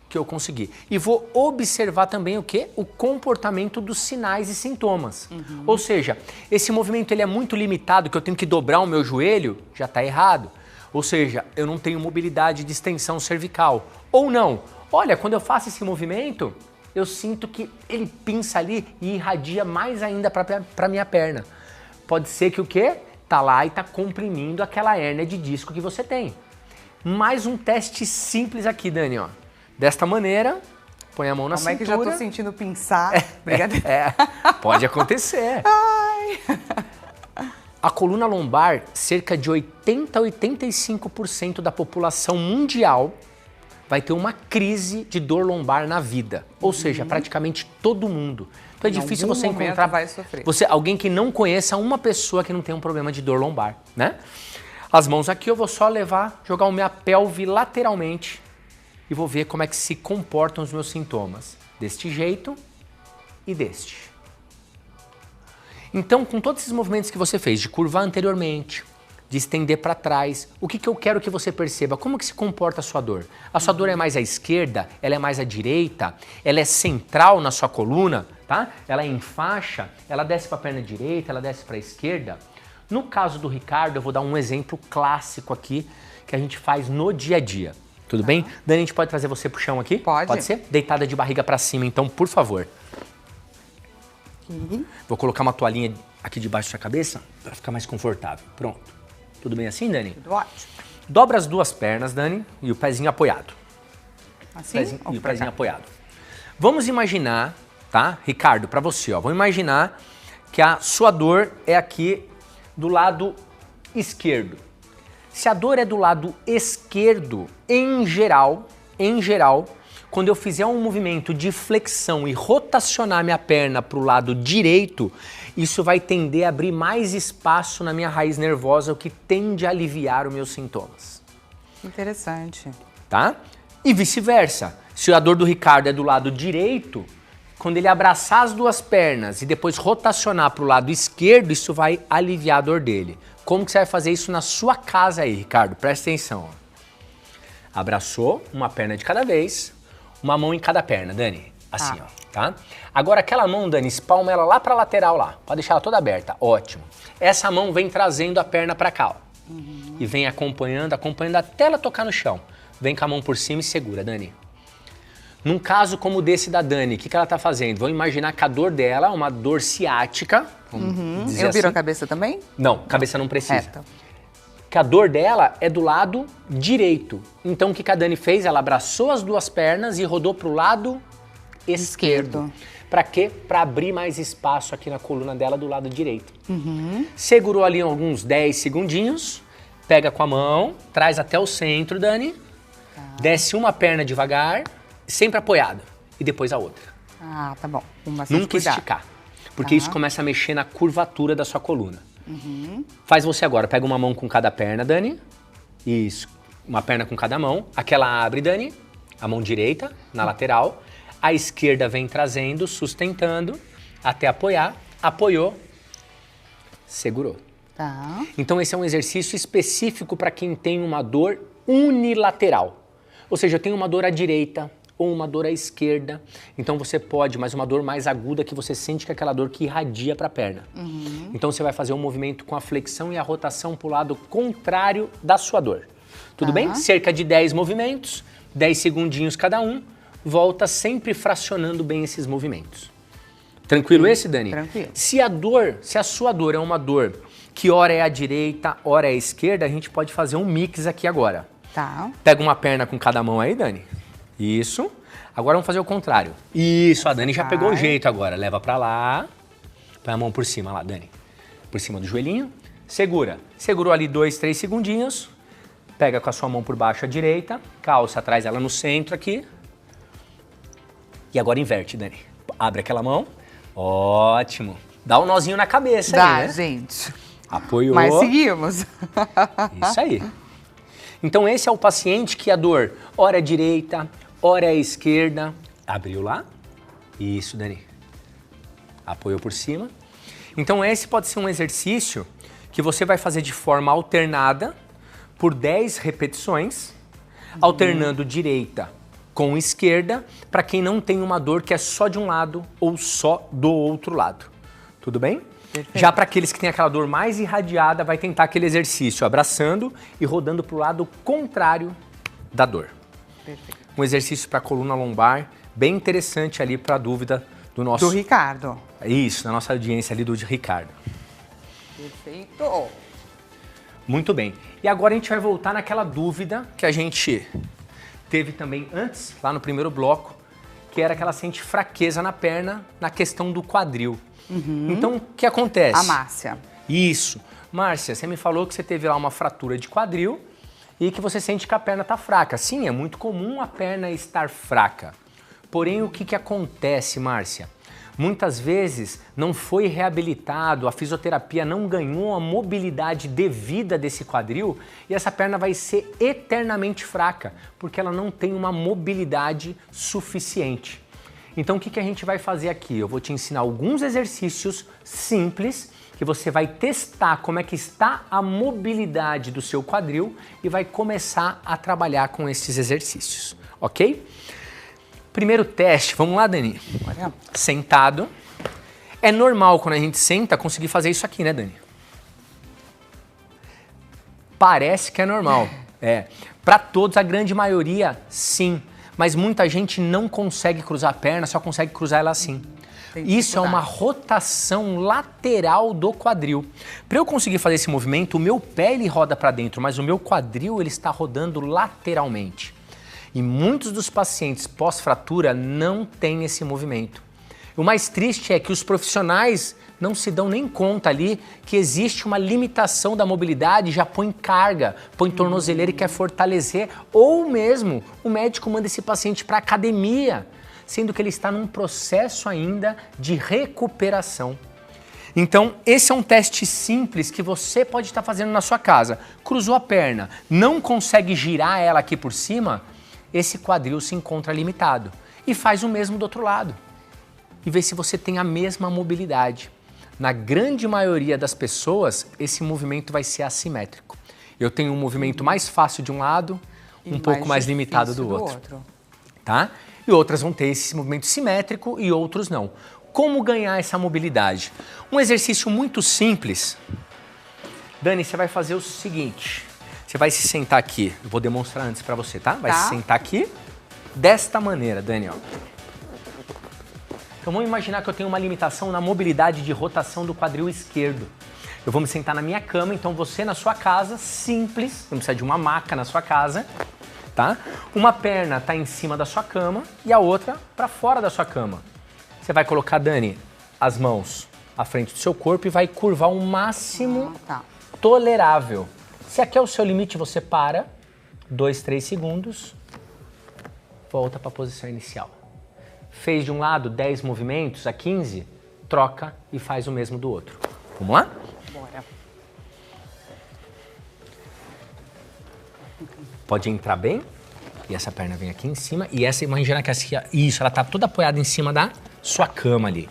que eu conseguir. E vou observar também o quê? O comportamento dos sinais e sintomas. Ou seja, esse movimento ele é muito limitado, que eu tenho que dobrar o meu joelho, já está errado. Ou seja, eu não tenho mobilidade de extensão cervical. Ou não. Olha, quando eu faço esse movimento, eu sinto que ele pinça ali e irradia mais ainda para minha perna. Pode ser que o quê? Tá lá e tá comprimindo aquela hérnia de disco que você tem. Mais um teste simples aqui, Dani, ó. Desta maneira, põe a mão na cintura. Como é que já tô sentindo pinçar? Pode acontecer. Ai. A coluna lombar, cerca de 80 a 85% da população mundial vai ter uma crise de dor lombar na vida. Ou seja, praticamente todo mundo. Então é difícil você encontrar alguém que não conheça uma pessoa que não tem um problema de dor lombar, né? As mãos aqui eu vou só jogar a minha pelve lateralmente e vou ver como é que se comportam os meus sintomas. Deste jeito e deste. Então, com todos esses movimentos que você fez, de curvar anteriormente, de estender para trás, o que eu quero que você perceba? Como que se comporta a sua dor? A sua dor é mais à esquerda? Ela é mais à direita? Ela é central na sua coluna? Tá? Ela é em faixa? Ela desce para a perna direita? Ela desce para a esquerda? No caso do Ricardo, eu vou dar um exemplo clássico aqui que a gente faz no dia a dia. Tudo bem? Dani, a gente pode trazer você pro chão aqui? Pode. Pode ser? Deitada de barriga para cima, então, por favor. Vou colocar uma toalhinha aqui debaixo da sua cabeça para ficar mais confortável. Pronto. Tudo bem assim, Dani? Tudo ótimo. Dobra as duas pernas, Dani, e o pezinho apoiado. Assim? E o pezinho apoiado. Vamos imaginar, tá? Ricardo, para você, ó. Vamos imaginar que a sua dor é aqui do lado esquerdo. Se a dor é do lado esquerdo, em geral, quando eu fizer um movimento de flexão e rotacionar minha perna para o lado direito, isso vai tender a abrir mais espaço na minha raiz nervosa, o que tende a aliviar os meus sintomas. Interessante. Tá? E vice-versa. Se a dor do Ricardo é do lado direito, quando ele abraçar as duas pernas e depois rotacionar para o lado esquerdo, isso vai aliviar a dor dele. Como que você vai fazer isso na sua casa aí, Ricardo? Presta atenção. Ó. Abraçou, uma perna de cada vez, uma mão em cada perna, Dani. Assim, ó, tá? Agora aquela mão, Dani, espalma ela lá pra lateral lá. Pode deixar ela toda aberta. Ótimo. Essa mão vem trazendo a perna pra cá, ó. E vem acompanhando até ela tocar no chão. Vem com a mão por cima e segura, Dani. Num caso como desse da Dani, o que ela tá fazendo? Vamos imaginar que a dor dela é uma dor ciática. Eu viro a cabeça também? Não, cabeça não precisa. Reta. Que a dor dela é do lado direito. Então o que a Dani fez? Ela abraçou as duas pernas e rodou pro lado esquerdo. Para quê? Para abrir mais espaço aqui na coluna dela do lado direito. Segurou ali alguns 10 segundinhos, pega com a mão, traz até o centro, Dani. Desce uma perna devagar, sempre apoiada. E depois a outra. Ah, tá bom. Com bastante Nunca cuidado. esticar. Porque isso começa a mexer na curvatura da sua coluna. Faz você agora, pega uma mão com cada perna, Dani. Isso, uma perna com cada mão. Aquela abre, Dani, a mão direita na lateral. A esquerda vem trazendo, sustentando, até apoiar. Apoiou, segurou. Tá. Então esse é um exercício específico para quem tem uma dor unilateral. Ou seja, eu tenho uma dor à direita ou uma dor à esquerda. Então você pode, mas uma dor mais aguda que você sente que é aquela dor que irradia para a perna. Então você vai fazer um movimento com a flexão e a rotação para o lado contrário da sua dor. Tudo bem? Cerca de 10 movimentos, 10 segundinhos cada um. Volta sempre fracionando bem esses movimentos. Tranquilo esse, Dani? Tranquilo. Se a sua dor é uma dor que ora é à direita, ora é à esquerda, a gente pode fazer um mix aqui agora. Tá. Pega uma perna com cada mão aí, Dani. Isso. Agora vamos fazer o contrário. Isso, a Dani já pegou o jeito agora. Leva pra lá. Põe a mão por cima lá, Dani. Por cima do joelhinho. Segura. Segurou ali 2, 3 segundinhos. Pega com a sua mão por baixo à direita. Calça atrás ela no centro aqui. E agora inverte, Dani. Abre aquela mão. Ótimo. Dá um nozinho na cabeça aí, né? Gente. Apoiou. Mas seguimos. Isso aí. Então esse é o paciente que a dor ora é direita, ora é esquerda. Abriu lá. Isso, Dani. Apoiou por cima. Então esse pode ser um exercício que você vai fazer de forma alternada por 10 repetições, alternando direita com esquerda, para quem não tem uma dor que é só de um lado ou só do outro lado. Tudo bem? Perfeito. Já para aqueles que têm aquela dor mais irradiada, vai tentar aquele exercício abraçando e rodando para o lado contrário da dor. Perfeito. Um exercício para a coluna lombar, bem interessante ali para a dúvida do nosso... Do Ricardo. Isso, na nossa audiência ali do Ricardo. Perfeito. Muito bem. E agora a gente vai voltar naquela dúvida que a gente teve também antes, lá no primeiro bloco, que era que ela sente fraqueza na perna na questão do quadril. Então, o que acontece? A Márcia. Isso. Márcia, você me falou que você teve lá uma fratura de quadril e que você sente que a perna está fraca. Sim, é muito comum a perna estar fraca. Porém, o que acontece, Márcia? Muitas vezes não foi reabilitado, a fisioterapia não ganhou a mobilidade devida desse quadril e essa perna vai ser eternamente fraca, porque ela não tem uma mobilidade suficiente. Então o que a gente vai fazer aqui? Eu vou te ensinar alguns exercícios simples que você vai testar como é que está a mobilidade do seu quadril e vai começar a trabalhar com esses exercícios, ok? Primeiro teste, vamos lá, Dani? Olha. Sentado. É normal quando a gente senta conseguir fazer isso aqui, né, Dani? parece que é normal. Para todos, a grande maioria, sim. Mas muita gente não consegue cruzar a perna, só consegue cruzar ela assim. Isso é uma rotação lateral do quadril. Para eu conseguir fazer esse movimento, o meu pé ele roda para dentro, mas o meu quadril ele está rodando lateralmente. E muitos dos pacientes pós-fratura não têm esse movimento. O mais triste é que os profissionais não se dão nem conta ali que existe uma limitação da mobilidade, já põe carga, põe tornozeleira e quer fortalecer, ou mesmo o médico manda esse paciente para a academia, sendo que ele está num processo ainda de recuperação. Então, esse é um teste simples que você pode estar fazendo na sua casa. Cruzou a perna, não consegue girar ela aqui por cima, esse quadril se encontra limitado. E faz o mesmo do outro lado. E vê se você tem a mesma mobilidade. Na grande maioria das pessoas, esse movimento vai ser assimétrico. Eu tenho um movimento mais fácil de um lado, um pouco mais limitado do outro. Tá? E outras vão ter esse movimento simétrico e outros não. Como ganhar essa mobilidade? Um exercício muito simples. Dani, você vai fazer o seguinte. Você vai se sentar aqui. Eu vou demonstrar antes para você, tá? Vai se sentar aqui desta maneira, Dani, ó. Então vamos imaginar que eu tenho uma limitação na mobilidade de rotação do quadril esquerdo. Eu vou me sentar na minha cama, então você na sua casa, simples, não precisa de uma maca na sua casa, tá? Uma perna está em cima da sua cama e a outra para fora da sua cama. Você vai colocar, Dani, as mãos à frente do seu corpo e vai curvar o máximo tolerável. Se aqui é o seu limite, você para, 2, 3 segundos, volta para a posição inicial. Fez de um lado 10 movimentos a 15, troca e faz o mesmo do outro. Vamos lá? Bora. Pode entrar bem. E essa perna vem aqui em cima. E essa, imagina que essa, isso, ela tá toda apoiada em cima da sua cama ali.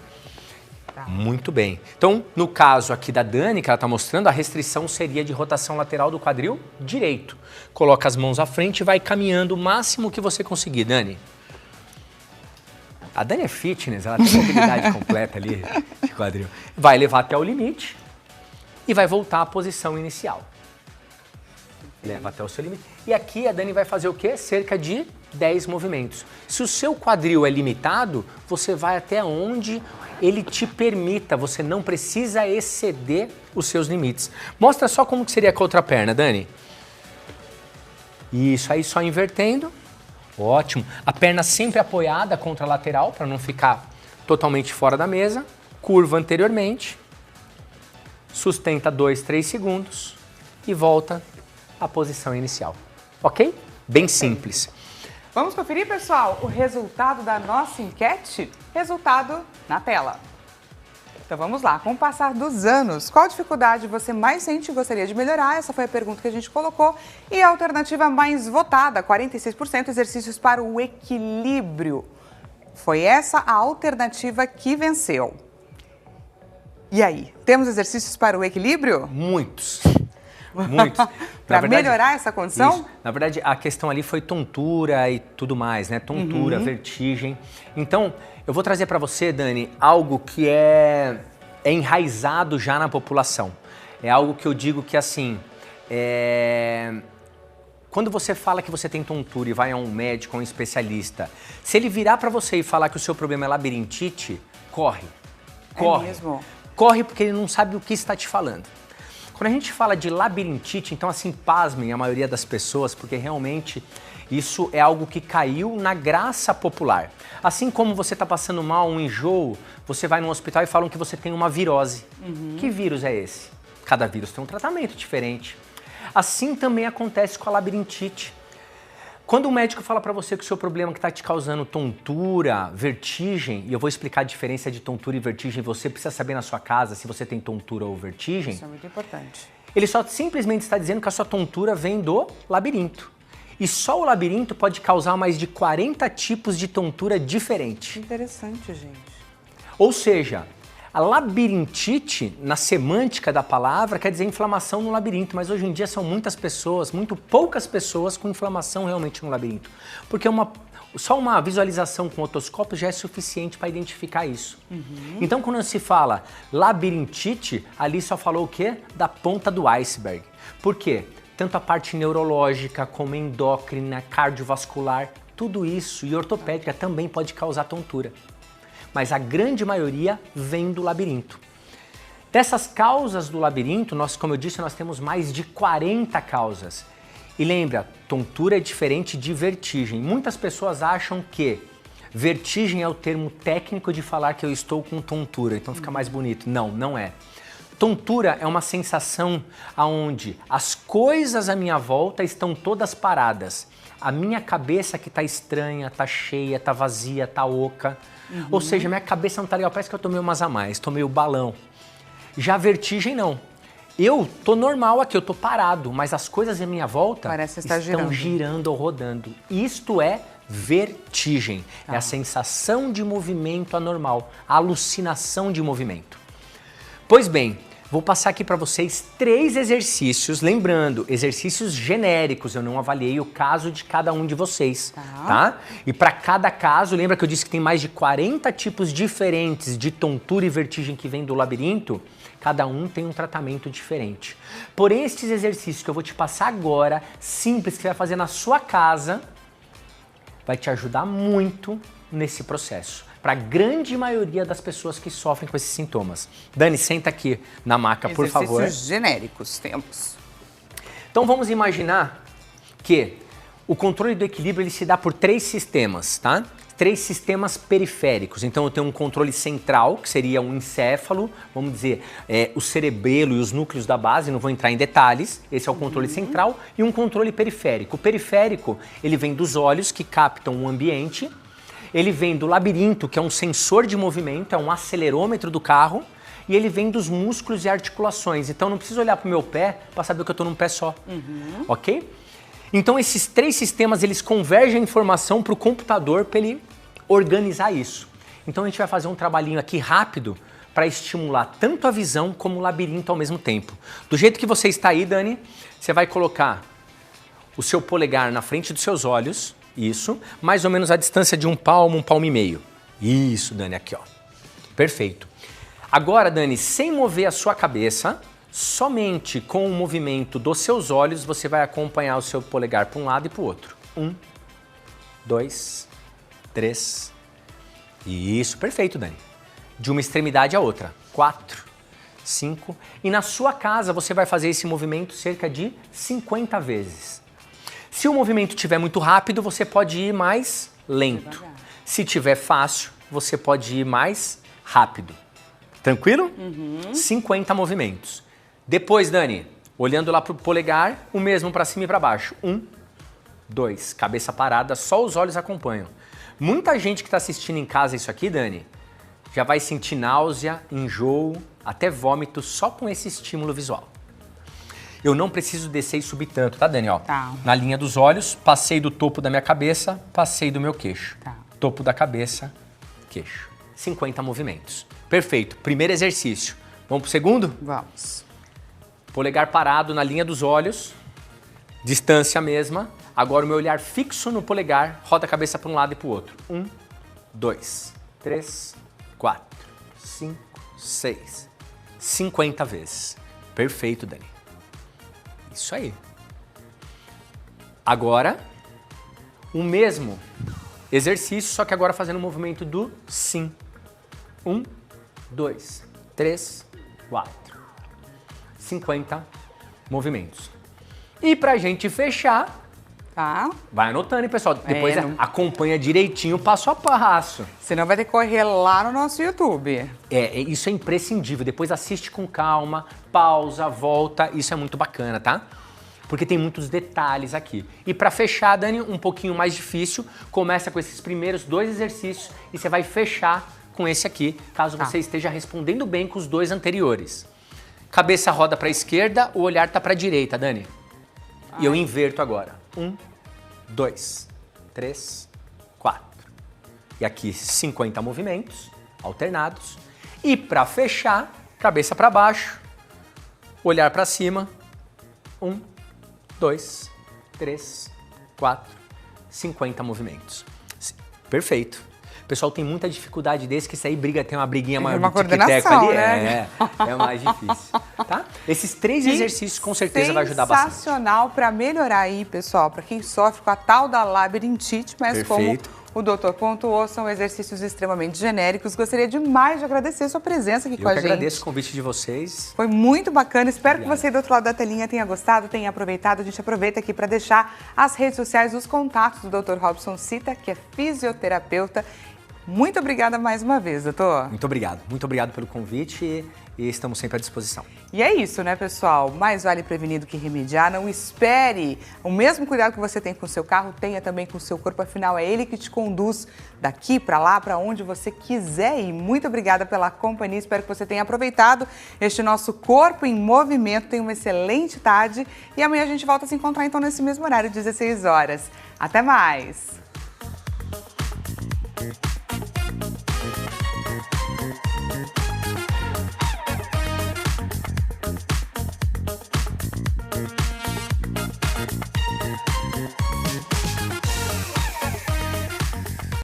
Tá. Muito bem. Então, no caso aqui da Dani, que ela tá mostrando, a restrição seria de rotação lateral do quadril direito. Coloca as mãos à frente e vai caminhando o máximo que você conseguir, Dani. A Dani é fitness, ela tem mobilidade completa ali de quadril. Vai levar até o limite e vai voltar à posição inicial. Leva até o seu limite. E aqui a Dani vai fazer o quê? Cerca de 10 movimentos. Se o seu quadril é limitado, você vai até onde ele te permita. Você não precisa exceder os seus limites. Mostra só como que seria com a outra perna, Dani. Isso aí, só invertendo. Ótimo. A perna sempre apoiada contra a lateral, para não ficar totalmente fora da mesa. Curva anteriormente. Sustenta 2, 3 segundos e volta à posição inicial. Ok? Bem simples. Vamos conferir, pessoal, o resultado da nossa enquete? Resultado na tela. Então vamos lá. Com o passar dos anos, qual dificuldade você mais sente e gostaria de melhorar? Essa foi a pergunta que a gente colocou. E a alternativa mais votada, 46%, exercícios para o equilíbrio. Foi essa a alternativa que venceu. E aí, temos exercícios para o equilíbrio? Muitos. Muitos. Para melhorar essa condição? Isso. Na verdade, a questão ali foi tontura e tudo mais, né? Tontura, vertigem. Então, eu vou trazer para você, Dani, algo que é enraizado já na população. É algo que eu digo que, assim, quando você fala que você tem tontura e vai a um médico, a um especialista, se ele virar para você e falar que o seu problema é labirintite, corre. Corre. É mesmo? Corre porque ele não sabe o que está te falando. Quando a gente fala de labirintite, então assim, pasmem a maioria das pessoas, porque realmente isso é algo que caiu na graça popular. Assim como você está passando mal, um enjoo, você vai no hospital e falam que você tem uma virose. Que vírus é esse? Cada vírus tem um tratamento diferente. Assim também acontece com a labirintite. Quando o médico fala para você que o seu problema que está te causando tontura, vertigem, e eu vou explicar a diferença de tontura e vertigem, você precisa saber na sua casa se você tem tontura ou vertigem. Isso é muito importante. Ele só simplesmente está dizendo que a sua tontura vem do labirinto. E só o labirinto pode causar mais de 40 tipos de tontura diferente. Interessante, gente. Ou seja, a labirintite, na semântica da palavra, quer dizer inflamação no labirinto, mas hoje em dia são muitas pessoas, muito poucas pessoas com inflamação realmente no labirinto. Porque só uma visualização com otoscópio já é suficiente para identificar isso. Então, quando se fala labirintite, ali só falou o quê? Da ponta do iceberg. Por quê? tanto a parte neurológica como endócrina, cardiovascular, tudo isso e ortopédica também pode causar tontura. Mas a grande maioria vem do labirinto. Dessas causas do labirinto, como eu disse, nós temos mais de 40 causas. E lembra, tontura é diferente de vertigem. Muitas pessoas acham que vertigem é o termo técnico de falar que eu estou com tontura, então fica mais bonito. Não, não é. Tontura é uma sensação onde as coisas à minha volta estão todas paradas. A minha cabeça que tá estranha, tá cheia, tá vazia, tá oca. Ou seja, minha cabeça não tá legal, parece que eu tomei umas a mais, tomei o balão. Já vertigem não. Eu tô normal aqui, eu tô parado, mas as coisas à minha volta estão girando ou rodando. Isto é vertigem. É a sensação de movimento anormal, a alucinação de movimento. Pois bem, vou passar aqui para vocês 3 exercícios, lembrando, exercícios genéricos, eu não avaliei o caso de cada um de vocês, tá? E para cada caso, lembra que eu disse que tem mais de 40 tipos diferentes de tontura e vertigem que vem do labirinto? Cada um tem um tratamento diferente. Porém, estes exercícios que eu vou te passar agora, simples, que você vai fazer na sua casa, vai te ajudar muito nesse processo. Para a grande maioria das pessoas que sofrem com esses sintomas. Dani, senta aqui na maca, por favor. Exercícios genéricos temos. Então vamos imaginar que o controle do equilíbrio ele se dá por 3 sistemas, tá? 3 sistemas periféricos. Então eu tenho um controle central, que seria um encéfalo, vamos dizer, o cerebelo e os núcleos da base, não vou entrar em detalhes, esse é o controle central, e um controle periférico. O periférico, ele vem dos olhos, que captam o ambiente, ele vem do labirinto, que é um sensor de movimento, é um acelerômetro do carro, e ele vem dos músculos e articulações. Então não preciso olhar para o meu pé para saber que eu estou num pé só, ok? Então esses 3 sistemas, eles convergem a informação para o computador para ele organizar isso. Então a gente vai fazer um trabalhinho aqui rápido para estimular tanto a visão como o labirinto ao mesmo tempo. Do jeito que você está aí, Dani, você vai colocar o seu polegar na frente dos seus olhos, isso, mais ou menos a distância de um palmo e meio. Isso, Dani, aqui, ó. Perfeito. Agora, Dani, sem mover a sua cabeça, somente com o movimento dos seus olhos, você vai acompanhar o seu polegar para um lado e para o outro. 1, 2, 3. Isso, perfeito, Dani. De uma extremidade à outra. 4, 5. E na sua casa você vai fazer esse movimento cerca de 50 vezes. Se o movimento estiver muito rápido, você pode ir mais lento. Se estiver fácil, você pode ir mais rápido. Tranquilo? 50 movimentos. Depois, Dani, olhando lá para o polegar, o mesmo para cima e para baixo. 1, 2, cabeça parada, só os olhos acompanham. Muita gente que está assistindo em casa isso aqui, Dani, já vai sentir náusea, enjoo, até vômito só com esse estímulo visual. Eu não preciso descer e subir tanto, tá, Dani? Ó, na linha dos olhos, passei do topo da minha cabeça, passei do meu queixo. Topo da cabeça, queixo. 50 movimentos. Perfeito. Primeiro exercício. Vamos pro segundo? Vamos. Polegar parado na linha dos olhos, distância mesma. Agora o meu olhar fixo no polegar, roda a cabeça para um lado e para o outro. 1, 2, 3, 4, 5, 6. 50 vezes. Perfeito, Dani. Isso aí. Agora, o mesmo exercício, só que agora fazendo o movimento do sim. 1, 2, 3, 4. 50 movimentos. E pra gente fechar, vai anotando, hein, pessoal? Depois acompanha direitinho passo a passo. Senão vai ter que correr lá no nosso YouTube. Isso é imprescindível. Depois assiste com calma, pausa, volta. Isso é muito bacana, tá? Porque tem muitos detalhes aqui. E pra fechar, Dani, um pouquinho mais difícil, começa com esses primeiros 2 exercícios e você vai fechar com esse aqui, caso você esteja respondendo bem com os 2 anteriores. Cabeça roda para a esquerda, o olhar tá para a direita, Dani. E eu inverto agora. 1, 2, 3, 4. E aqui 50 movimentos alternados. E para fechar, cabeça para baixo, olhar para cima. 1, 2, 3, 4, 50 movimentos. Perfeito. pessoal tem muita dificuldade desse, que isso aí tem uma briguinha maior uma do tic-teco coordenação, ali. né? É mais difícil, tá? Esses 3 exercícios com certeza vai ajudar bastante. Sensacional para melhorar aí, pessoal, para quem sofre com a tal da labirintite, mas Perfeito. como o doutor pontuou, são exercícios extremamente genéricos. Gostaria demais de agradecer a sua presença aqui com a gente. Eu agradeço o convite de vocês. Foi muito bacana. Espero Obrigado. que você do outro lado da telinha tenha gostado, tenha aproveitado. A gente aproveita aqui para deixar as redes sociais, os contatos do Dr. Robson Cita, que é fisioterapeuta. Muito obrigada mais uma vez, doutor. Muito obrigado pelo convite e estamos sempre à disposição. E é isso, né, pessoal? Mais vale prevenir do que remediar. Não espere o mesmo cuidado que você tem com o seu carro, tenha também com o seu corpo. Afinal, é ele que te conduz daqui para lá, para onde você quiser ir. Muito obrigada pela companhia. Espero que você tenha aproveitado este nosso Corpo em Movimento. Tenha uma excelente tarde e amanhã a gente volta a se encontrar então nesse mesmo horário, 16 horas. Até mais!